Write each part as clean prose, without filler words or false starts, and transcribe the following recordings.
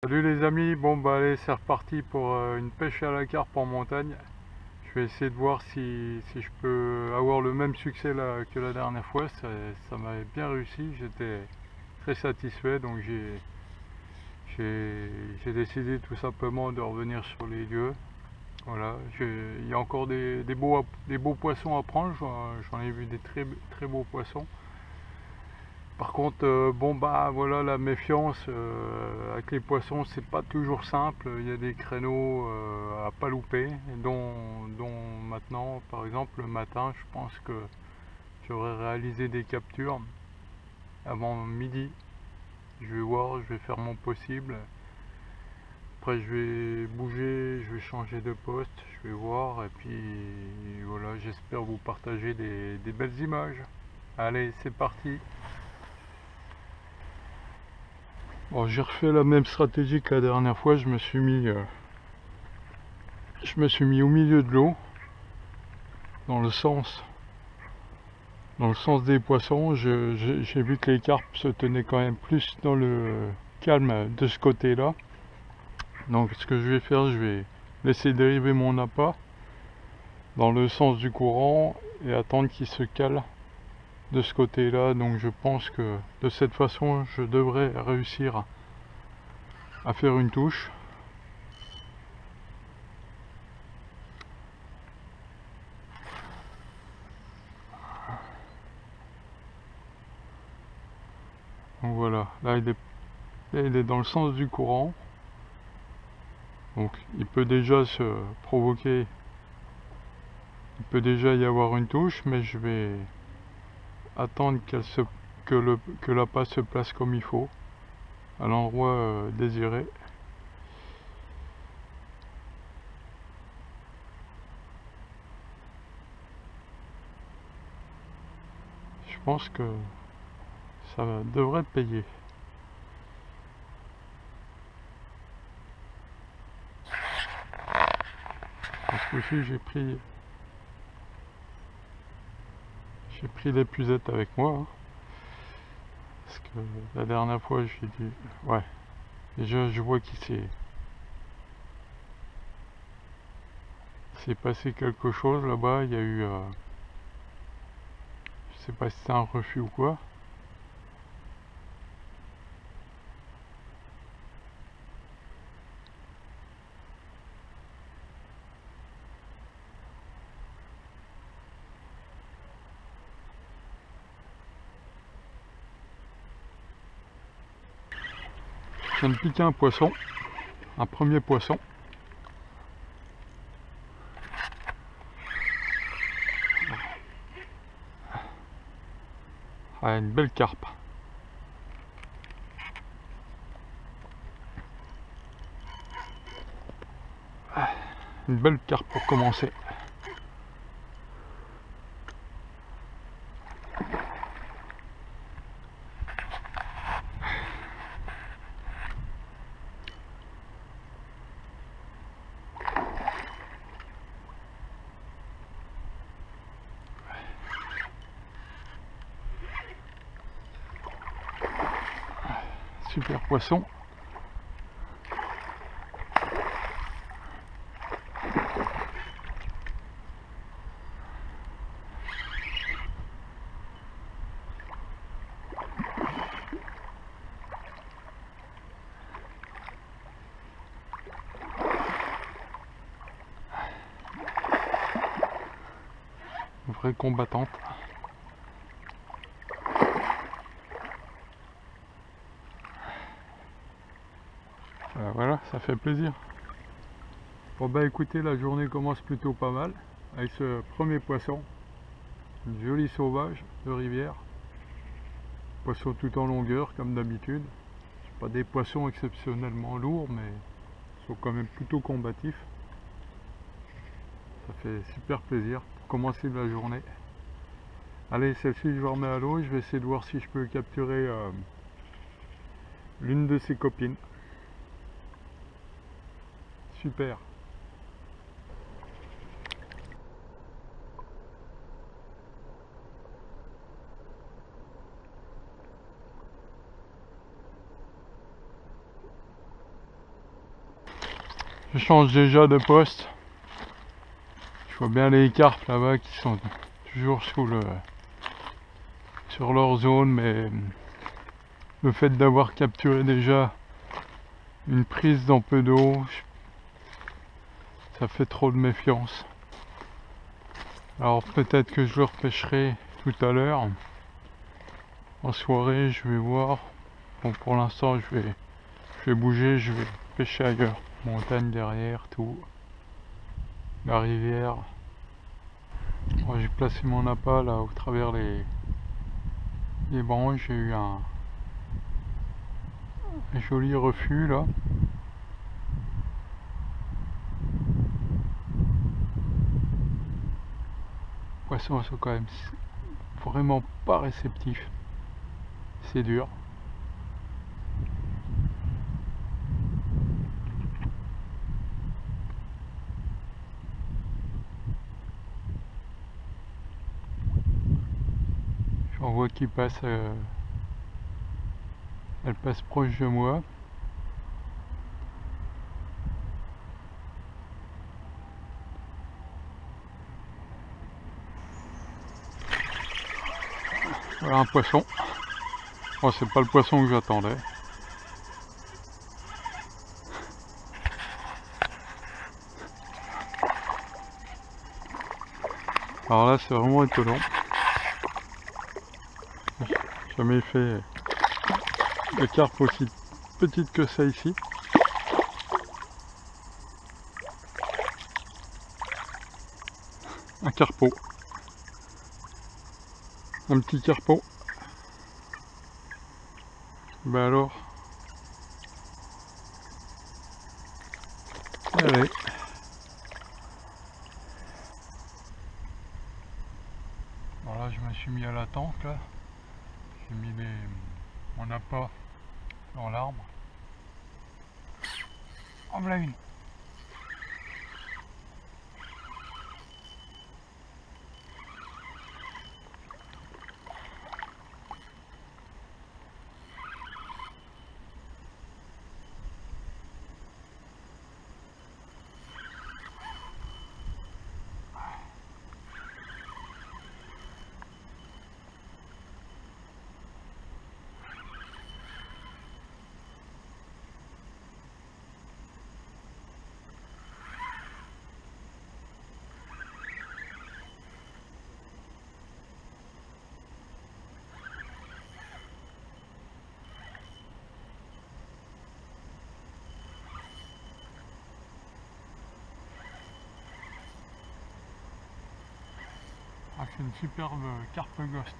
Salut les amis, bon bah allez c'est reparti pour une pêche à la carpe en montagne. Je vais essayer de voir si je peux avoir le même succès là que la dernière fois. Ça m'avait bien réussi, j'étais très satisfait, donc j'ai décidé tout simplement de revenir sur les lieux. Voilà, il y a encore des beaux poissons à prendre, j'en ai vu des très beaux poissons. Par contre, bon bah voilà, la méfiance avec les poissons, c'est pas toujours simple. Il y a des créneaux à pas louper, dont maintenant, par exemple, le matin, je pense que j'aurais réalisé des captures avant midi. Je vais voir, je vais faire mon possible. Après, je vais bouger, je vais changer de poste, je vais voir, et puis voilà, j'espère vous partager des belles images. Allez, c'est parti! Bon, j'ai refait la même stratégie que la dernière fois, je me suis mis au milieu de l'eau, dans le sens des poissons. J'ai vu que les carpes se tenaient quand même plus dans le calme de ce côté-là. Donc ce que je vais faire, je vais laisser dériver mon appât dans le sens du courant et attendre qu'il se cale de ce côté-là. Donc je pense que de cette façon, je devrais réussir à faire une touche. Donc voilà, là il est dans le sens du courant. Donc il peut déjà se provoquer, il peut déjà y avoir une touche, mais je vais attendre que l'appât se place comme il faut, à l'endroit désiré. Je pense que ça devrait payer. Parce que ici j'ai pris l'épuisette avec moi, hein, parce que la dernière fois j'ai dit, ouais, déjà je vois qu'il s'est passé quelque chose là-bas. Il y a eu, je sais pas si c'est un refus ou quoi. Je viens de piquer un poisson, un premier poisson. Ah, une belle carpe. Une belle carpe pour commencer. Super poisson. Vraie combattante. Voilà, ça fait plaisir. Bon bah écoutez, la journée commence plutôt pas mal avec ce premier poisson, une jolie sauvage de rivière, poisson tout en longueur comme d'habitude. Pas des poissons exceptionnellement lourds, mais ils sont quand même plutôt combatifs. Ça fait super plaisir pour commencer la journée. Allez, celle-ci je la remets à l'eau, je vais essayer de voir si je peux capturer l'une de ses copines. Super. Je change déjà de poste. Je vois bien les carpes là-bas qui sont toujours sur leur zone, mais le fait d'avoir capturé déjà une prise dans peu d'eau, ça fait trop de méfiance. Alors peut-être que je le repêcherai tout à l'heure. En soirée, je vais voir. Bon, pour l'instant, je vais bouger, je vais pêcher ailleurs. Montagne derrière, tout. La rivière. Bon, j'ai placé mon appât là au travers les branches. J'ai eu un joli refus là. Les poissons sont quand même vraiment pas réceptifs. C'est dur. J'en vois qui passe. Elle passe proche de moi. Voilà un poisson. Oh, c'est pas le poisson que j'attendais. Alors là, c'est vraiment étonnant. J'ai jamais fait de carpe aussi petite que ça ici. Un carpeau. Un petit carpeau. Ben alors. Allez. Voilà, je me suis mis à la tente là. J'ai mis mon appât dans l'arbre. En voilà une. Ah, c'est une superbe carpe ghost.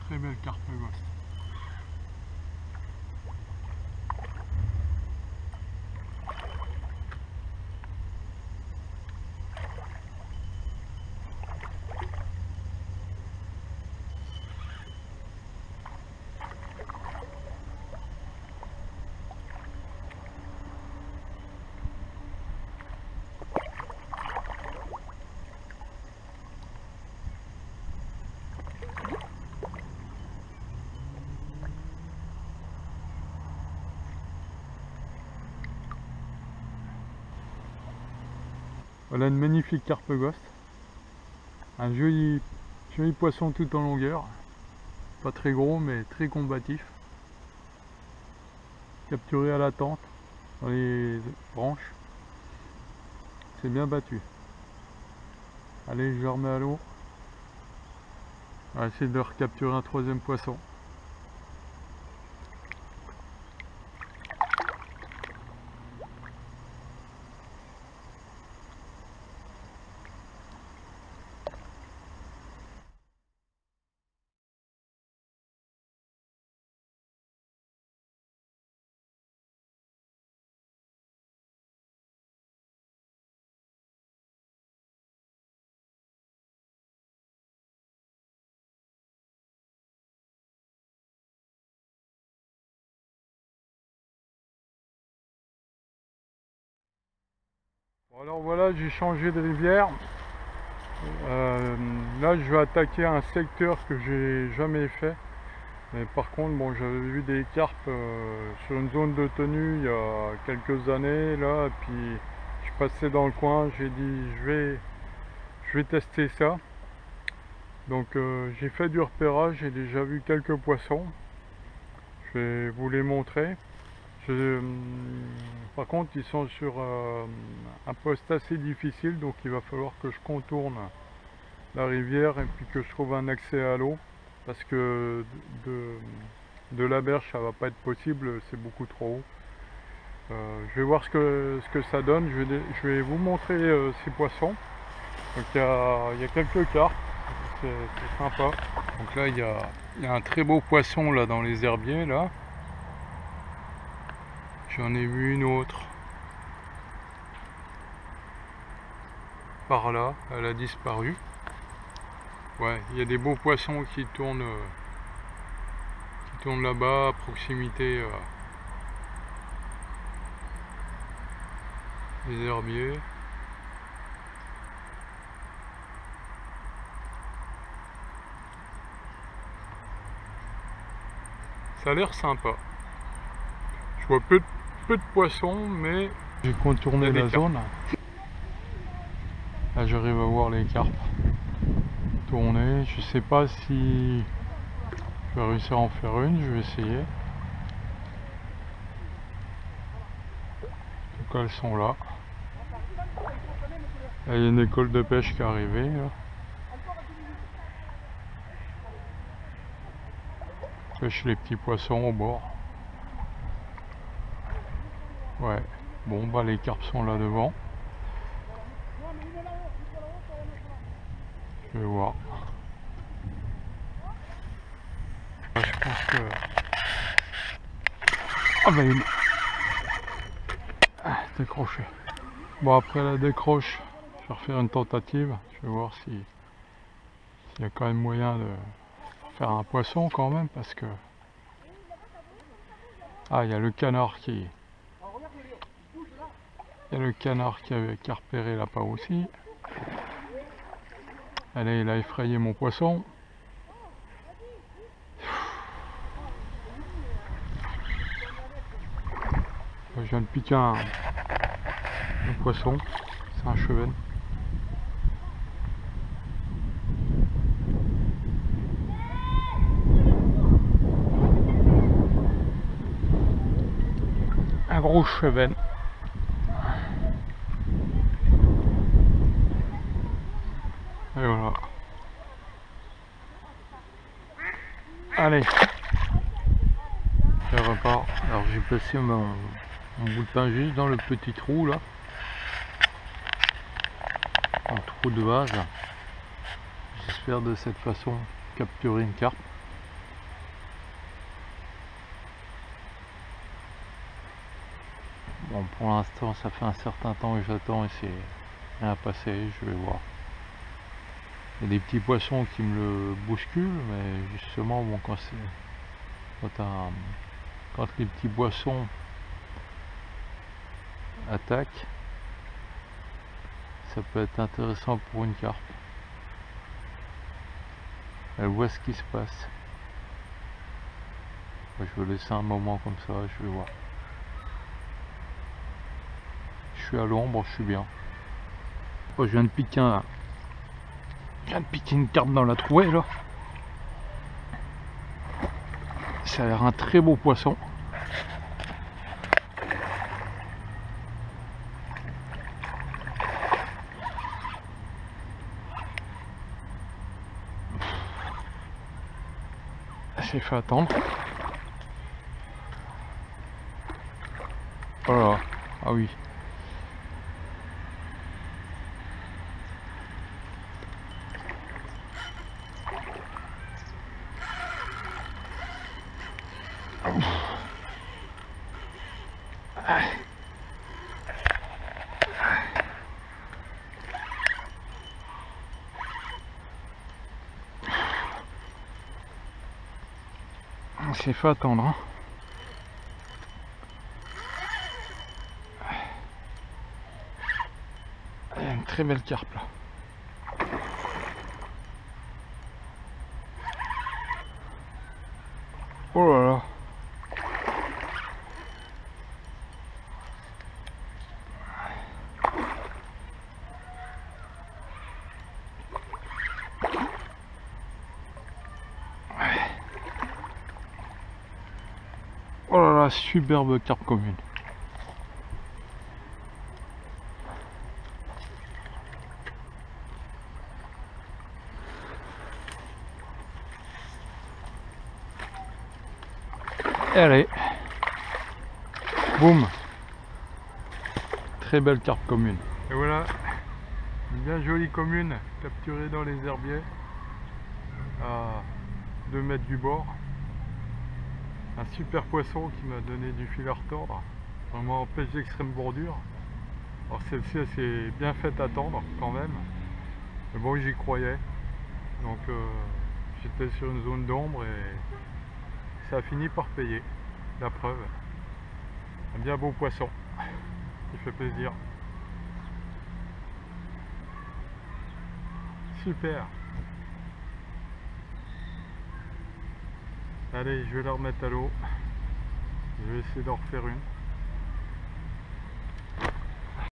Très belle carpe ghost. Voilà une magnifique carpe ghost. Un joli poisson tout en longueur. Pas très gros mais très combatif. Capturé à la tente dans les branches. C'est bien battu. Allez, je le remets à l'eau. On va essayer de recapturer un troisième poisson. Bon, alors voilà, j'ai changé de rivière. Là je vais attaquer un secteur que j'ai jamais fait. Mais par contre, bon, j'avais vu des carpes sur une zone de tenue il y a quelques années là, et puis je passais dans le coin, j'ai dit je vais tester ça. Donc j'ai fait du repérage, j'ai déjà vu quelques poissons. Je vais vous les montrer. Par contre, ils sont sur un poste assez difficile, donc il va falloir que je contourne la rivière et puis que je trouve un accès à l'eau, parce que de la berge ça va pas être possible, c'est beaucoup trop haut. Je vais voir ce que ça donne. Je vais vous montrer ces poissons. Donc il y a quelques carpes, c'est sympa. Donc là il y a un très beau poisson là dans les herbiers là. J'en ai vu une autre par là, elle a disparu. Ouais, il y a des beaux poissons qui tournent là-bas à proximité des herbiers. Ça a l'air sympa. Je vois peu de poissons, mais j'ai contourné la zone. Là j'arrive à voir les carpes tourner. Je sais pas si je vais réussir à en faire une, je vais essayer. En tout cas elles sont là. Là, il y a une école de pêche qui est arrivée là. Pêche les petits poissons au bord. Ouais, bon bah les carpes sont là devant. Je vais voir. Je pense que... Ah bah il... Ah, décroché. Bon après la décroche, je vais refaire une tentative. Je vais voir s'il y a quand même moyen de faire un poisson quand même, parce que... Ah, il y a le canard qui... Il y a le canard qui a repéré là-bas aussi. Allez, il a effrayé mon poisson. Je viens de piquer un poisson. C'est un chevenne. Un gros chevenne. Et voilà. Allez. Je repars. Alors j'ai placé mon bout de pain juste dans le petit trou là. Un trou de vase. J'espère de cette façon capturer une carpe. Bon, pour l'instant ça fait un certain temps que j'attends et c'est rien passé, je vais voir. Il y a des petits poissons qui me le bousculent, mais justement bon, quand les petits poissons attaquent, ça peut être intéressant pour une carpe. Elle voit ce qui se passe. Je vais laisser un moment comme ça, je vais voir. Je suis à l'ombre, je suis bien. Je viens de piquer une carpe dans la trouée là. Ça a l'air un très beau poisson. J'ai fait attendre. Voilà. Ah oui. On s'est fait attendre. Hein. Il y a une très belle carpe là. Oh là là. Oh là là, superbe carpe commune. Et allez, boum, très belle carpe commune. Et voilà, une bien jolie commune capturée dans les herbiers à 2 mètres du bord. Un super poisson qui m'a donné du fil à retordre, vraiment en pêche d'extrême bordure. Alors celle-ci elle s'est bien faite attendre quand même, mais bon j'y croyais, donc j'étais sur une zone d'ombre et ça a fini par payer, la preuve. Un bien beau poisson, qui fait plaisir. Super. Allez, je vais la remettre à l'eau. Je vais essayer d'en refaire une.